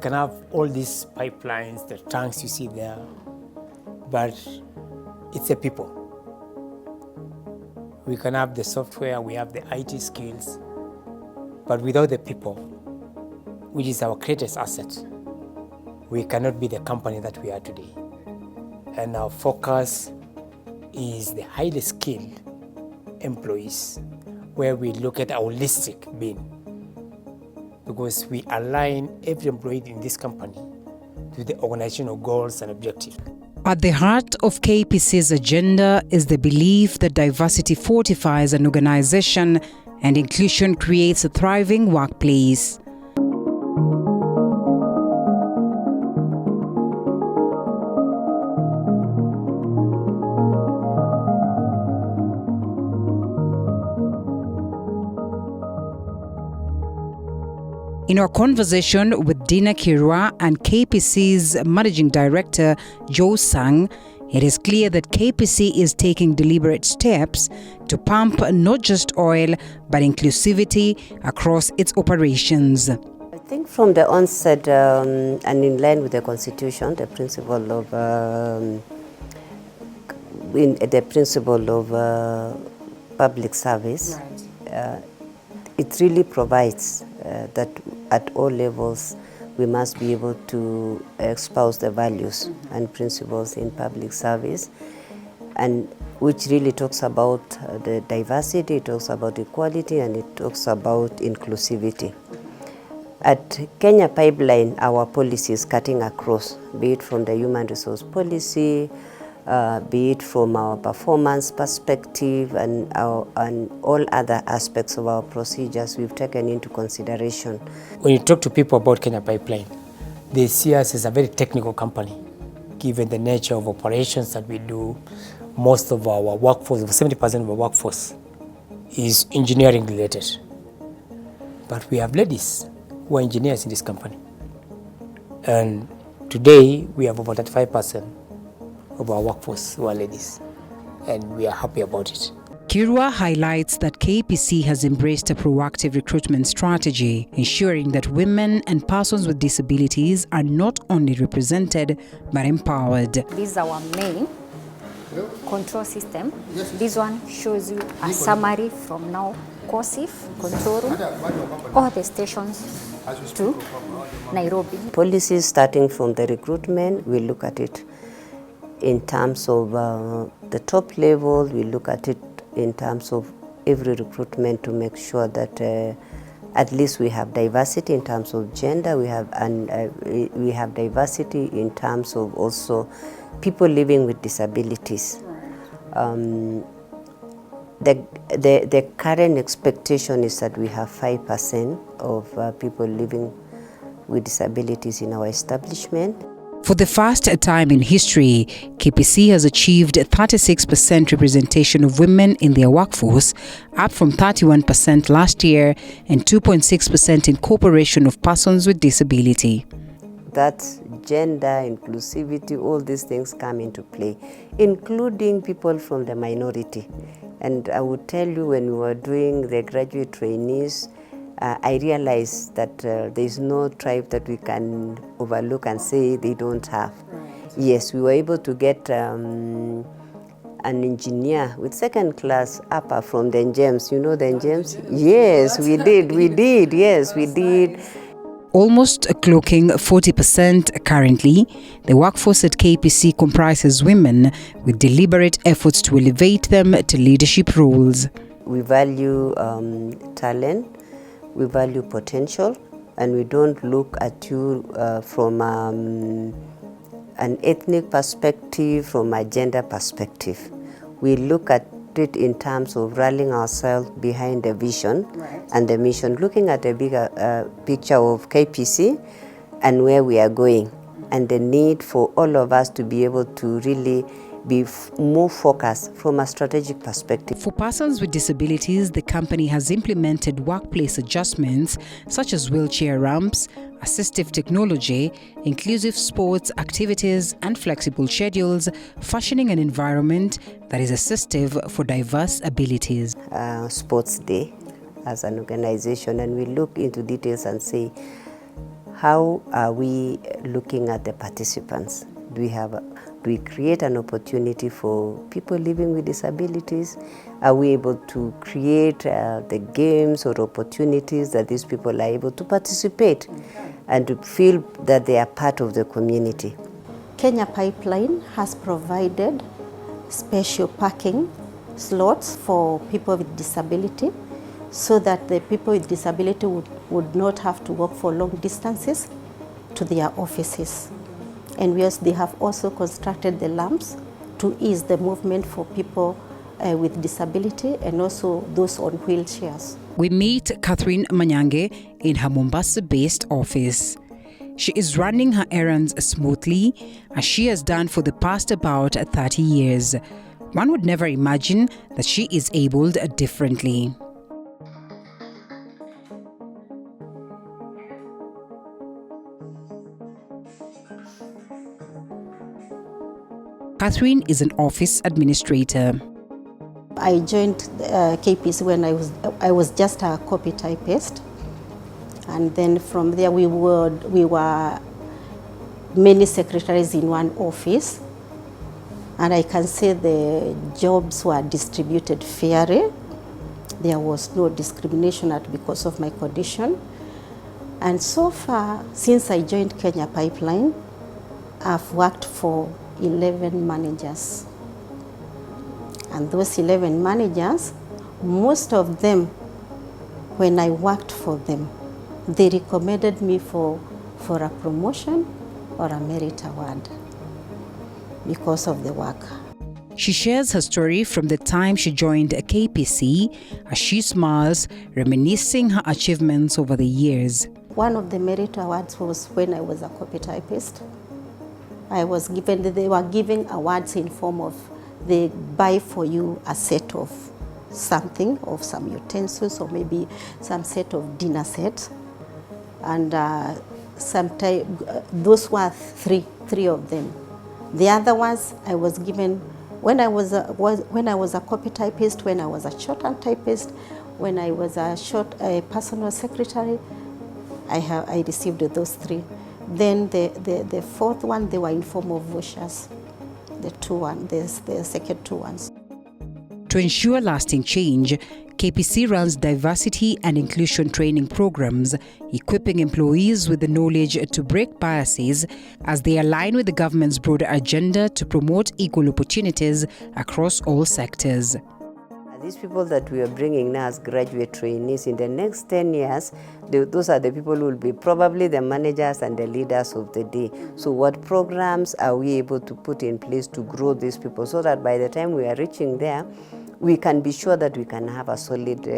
You can have all these pipelines, the tanks you see there, but it's the people. We can have the software, we have the IT skills, but without the people, which is our greatest asset, we cannot be the company that we are today. And our focus is the highly skilled employees, where we look at our holistic being, because we align every employee in this company to the organizational goals and objectives. At the heart of KPC's agenda is the belief that diversity fortifies an organization and inclusion creates a thriving workplace. In our conversation with Dina Kirwa and KPC's Managing Director, Joe Sang, it is clear that KPC is taking deliberate steps to pump not just oil, but inclusivity across its operations. I think from the onset, and in line with the Constitution, the principle of public service, it really provides that at all levels we must be able to espouse the values and principles in public service, and which really talks about the diversity, it talks about equality, and it talks about inclusivity. At Kenya Pipeline, our policy is cutting across, be it from the human resource policy, be it from our performance perspective, and all other aspects of our procedures we've taken into consideration. When you talk to people about Kenya Pipeline, they see us as a very technical company, given the nature of operations that we do. Most of our workforce, 70% of our workforce, is engineering related. But we have ladies who are engineers in this company. And today we have about 35% of our workforce who are ladies, and we are happy about it. Kirwa highlights that KPC has embraced a proactive recruitment strategy, ensuring that women and persons with disabilities are not only represented but empowered. This is our main control system. This one shows you a summary from now, COSIF, control room, all the stations to Nairobi. Policies starting from the recruitment, we look at it in terms of the top level, we look at it in terms of every recruitment to make sure that at least we have diversity in terms of gender, we have diversity in terms of also people living with disabilities. The current expectation is that we have 5% of people living with disabilities in our establishment. For the first time in history, KPC has achieved 36% representation of women in their workforce, up from 31% last year and 2.6% incorporation of persons with disability. That's gender, inclusivity, all these things come into play, including people from the minority. And I would tell you, when we were doing the graduate trainees, I realized that there is no tribe that we can overlook and say they don't have. Right. Yes, we were able to get an engineer with second class upper from the NGEMS. You know the NGEMS? Yes, we did. Yes, we did. Almost clocking 40% currently, the workforce at KPC comprises women with deliberate efforts to elevate them to leadership roles. We value talent. We value potential, and we don't look at you from an ethnic perspective, from a gender perspective. We look at it in terms of rallying ourselves behind the vision and the mission, looking at the bigger picture of KPC and where we are going, and the need for all of us to be able to really be more focused from a strategic perspective. For persons with disabilities, the company has implemented workplace adjustments such as wheelchair ramps, assistive technology, inclusive sports activities, and flexible schedules, fashioning an environment that is assistive for diverse abilities. Sports Day as an organization, and we look into details and say, how are we looking at the participants? Do we create an opportunity for people living with disabilities? Are we able to create the games or opportunities that these people are able to participate and to feel that they are part of the community? Kenya Pipeline has provided special parking slots for people with disability so that the people with disability would not have to walk for long distances to their offices. And they have also constructed the lamps to ease the movement for people with disability and also those on wheelchairs. We meet Catherine Manyange in her Mombasa-based office. She is running her errands smoothly, as she has done for the past about 30 years. One would never imagine that she is abled differently. Catherine is an office administrator. I joined KPC when I was just a copy typist, and then from there we were many secretaries in one office, and I can say the jobs were distributed fairly. There was no discrimination because of my condition, and so far since I joined Kenya Pipeline, I've worked for 11 managers. And those 11 managers, most of them, when I worked for them, they recommended me for a promotion or a merit award because of the work. She shares her story from the time she joined a KPC as she smiles, reminiscing her achievements over the years. One of the merit awards was when I was a copy typist. They were giving awards in form of, they buy for you a set of something, of some utensils or maybe some set of dinner sets. And sometimes those were three of them. The other ones I was given when I was a copy typist, when I was a shorthand typist, when I was a personal secretary, I received those three. Then the fourth one, they were in form of vouchers. The second two ones. To ensure lasting change, KPC runs diversity and inclusion training programs, equipping employees with the knowledge to break biases as they align with the government's broader agenda to promote equal opportunities across all sectors. These people that we are bringing now as graduate trainees, in the next 10 years, those are the people who will be probably the managers and the leaders of the day. So what programs are we able to put in place to grow these people so that by the time we are reaching there, we can be sure that we can have a solid,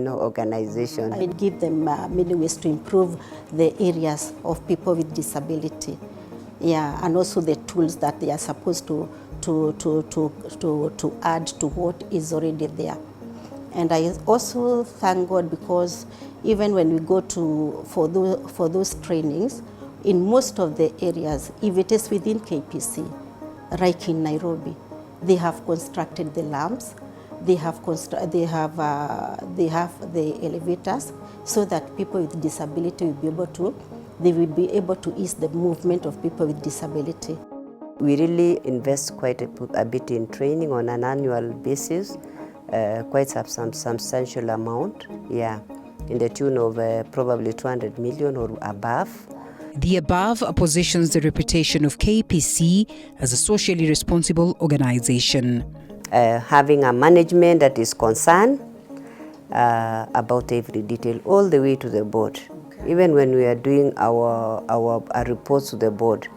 organization. I give them many ways to improve the areas of people with disability. Yeah, and also the tools that they are supposed to add to what is already there. And I also thank God because even when we go for those trainings, in most of the areas, if it is within KPC, like in Nairobi, they have constructed the lamps, they have the elevators, so that people with disability will be able to ease the movement of people with disability. We really invest quite a bit in training on an annual basis, quite some substantial amount, yeah, in the tune of probably 200 million or above. The above positions the reputation of KPC as a socially responsible organization. Having a management that is concerned about every detail, all the way to the board. Okay. Even when we are doing our reports to the board,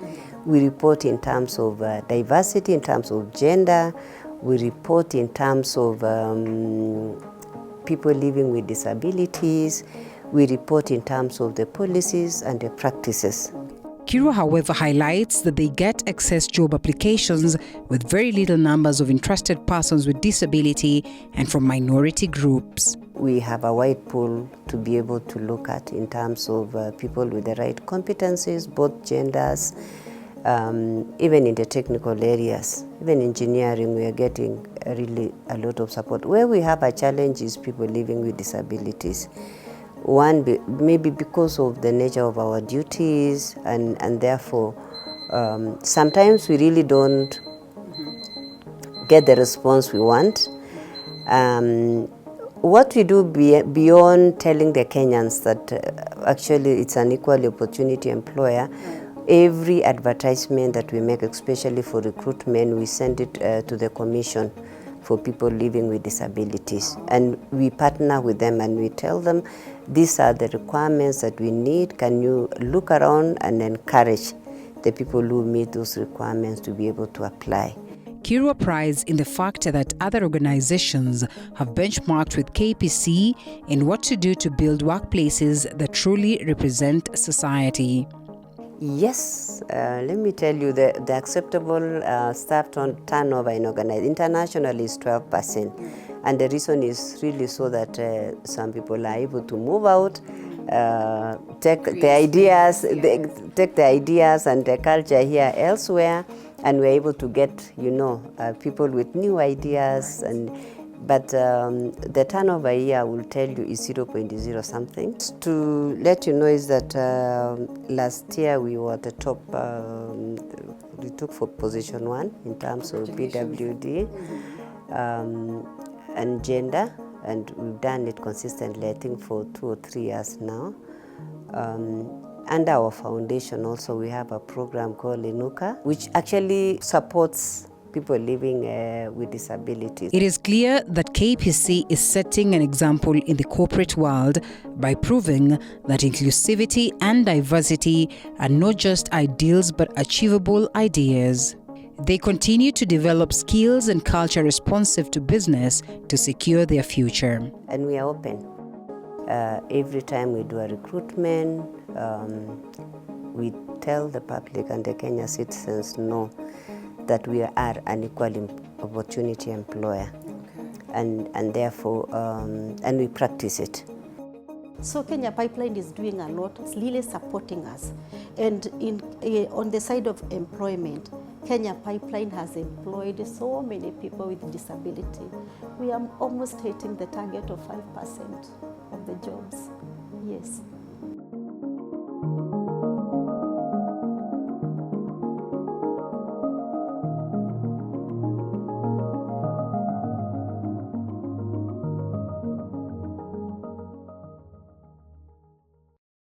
we report in terms of diversity, in terms of gender, we report in terms of people living with disabilities, we report in terms of the policies and the practices. Kirwa, however, highlights that they get excess job applications with very little numbers of interested persons with disability and from minority groups. We have a wide pool to be able to look at in terms of people with the right competencies, both genders, even in the technical areas. Even engineering, we are getting really a lot of support. Where we have a challenge is people living with disabilities. maybe because of the nature of our duties, and therefore sometimes we really don't get the response we want. What we do beyond telling the Kenyans that actually it's an equal opportunity employer, every advertisement that we make, especially for recruitment, we send it to the Commission for people living with disabilities. And we partner with them and we tell them, these are the requirements that we need. Can you look around and encourage the people who meet those requirements to be able to apply? Kirwa prides in the fact that other organizations have benchmarked with KPC in what to do to build workplaces that truly represent society. Yes, let me tell you, the acceptable staff turnover in internationally is 12%. And the reason is really so that some people are able to move out, take the ideas and the culture here elsewhere, and we're able to get, people with new ideas. But the turnover here, I will tell you, is 0.0 something. To let you know is that last year we were at the top, we took for position 1 in terms of BWD and gender, and we've done it consistently, I think, for 2 or 3 years now. Under our foundation also, we have a program called Inuka, which actually supports people living with disabilities. It is clear that KPC is setting an example in the corporate world by proving that inclusivity and diversity are not just ideals but achievable ideas. They continue to develop skills and culture responsive to business to secure their future. And we are open. Every time we do a recruitment, we tell the public and the Kenya citizens that we are an equal opportunity employer, and therefore, and we practice it. So Kenya Pipeline is doing a lot, it's really supporting us. And on the side of employment, Kenya Pipeline has employed so many people with disability. We are almost hitting the target of 5% of the jobs. Yes.